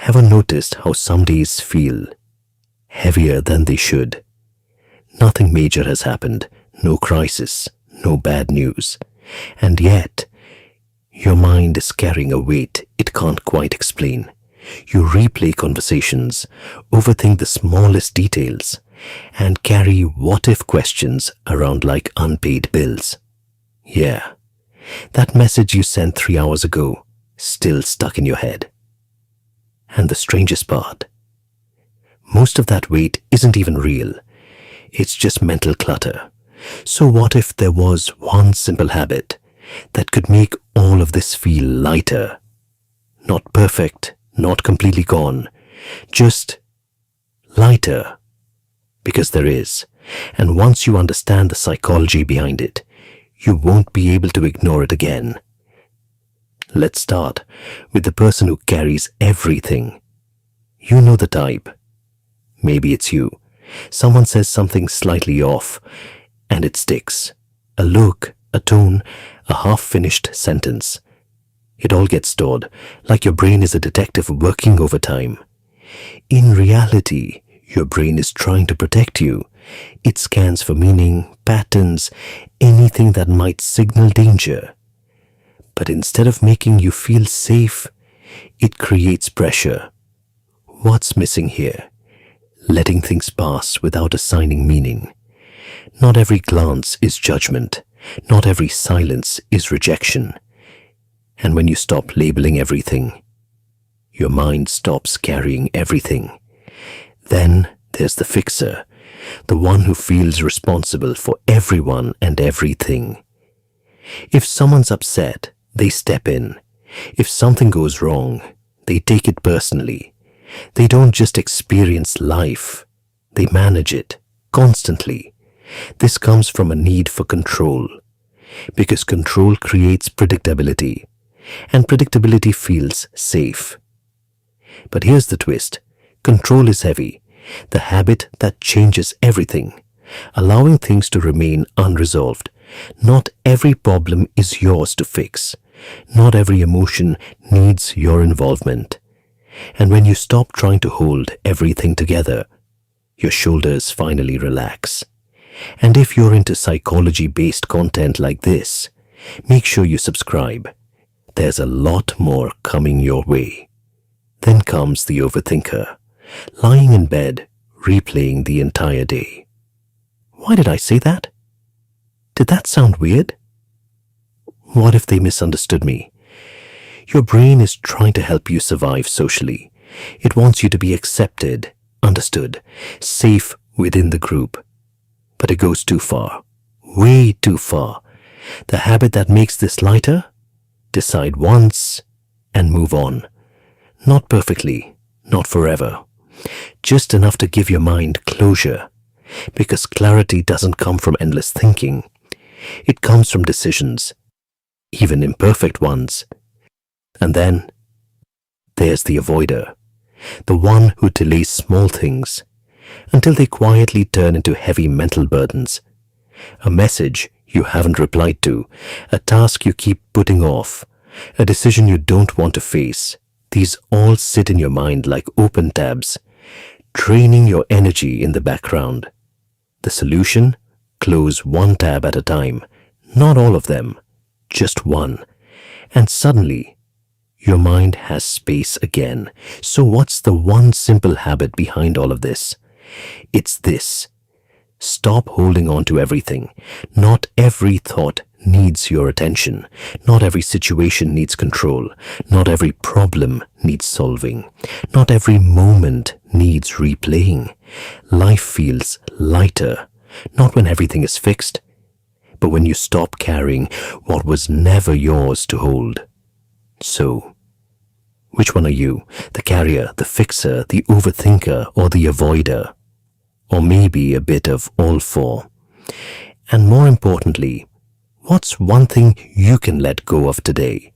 Ever noticed how some days feel heavier than they should? Nothing major has happened, no crisis, no bad news. And yet, your mind is carrying a weight it can't quite explain. You replay conversations, overthink the smallest details, and carry what-if questions around like unpaid bills. Yeah, that message you sent 3 hours ago, still stuck in your head. And the strangest part, most of that weight isn't even real. It's just mental clutter. So what if there was one simple habit that could make all of this feel lighter? Not perfect, not completely gone, just lighter. Because there is. And once you understand the psychology behind it, you won't be able to ignore it again. Let's start with the person who carries everything. You know the type. Maybe it's you. Someone says something slightly off, and it sticks. A look, a tone, a half-finished sentence. It all gets stored, like your brain is a detective working overtime. In reality, your brain is trying to protect you. It scans for meaning, patterns, anything that might signal danger. But instead of making you feel safe, it creates pressure. What's missing here? Letting things pass without assigning meaning. Not every glance is judgment. Not every silence is rejection. And when you stop labeling everything, your mind stops carrying everything. Then there's the fixer, the one who feels responsible for everyone and everything. If someone's upset, they step in. If something goes wrong, they take it personally. They don't just experience life, they manage it constantly. This comes from a need for control, because control creates predictability, and predictability feels safe. But here's the twist. Control is heavy, the habit that changes everything, allowing things to remain unresolved. Not every problem is yours to fix. Not every emotion needs your involvement. And when you stop trying to hold everything together, your shoulders finally relax. And if you're into psychology-based content like this, make sure you subscribe. There's a lot more coming your way. Then comes the overthinker, lying in bed, replaying the entire day. Why did I say that? Did that sound weird? What if they misunderstood me? Your brain is trying to help you survive socially. It wants you to be accepted, understood, safe within the group. But it goes too far, way too far. The habit that makes this lighter? Decide once and move on. Not perfectly, not forever. Just enough to give your mind closure. Because clarity doesn't come from endless thinking. It comes from decisions, even imperfect ones. And then there's the avoider, the one who delays small things until they quietly turn into heavy mental burdens. A message you haven't replied to, a task you keep putting off, a decision you don't want to face. These all sit in your mind like open tabs, draining your energy in the background. The solution? Close one tab at a time, not all of them, just one. And suddenly, your mind has space again. So what's the one simple habit behind all of this? It's this. Stop holding on to everything. Not every thought needs your attention. Not every situation needs control. Not every problem needs solving. Not every moment needs replaying. Life feels lighter, not when everything is fixed, but when you stop carrying what was never yours to hold. So, which one are you? The carrier, the fixer, the overthinker, or the avoider? Or maybe a bit of all four? And more importantly, what's one thing you can let go of today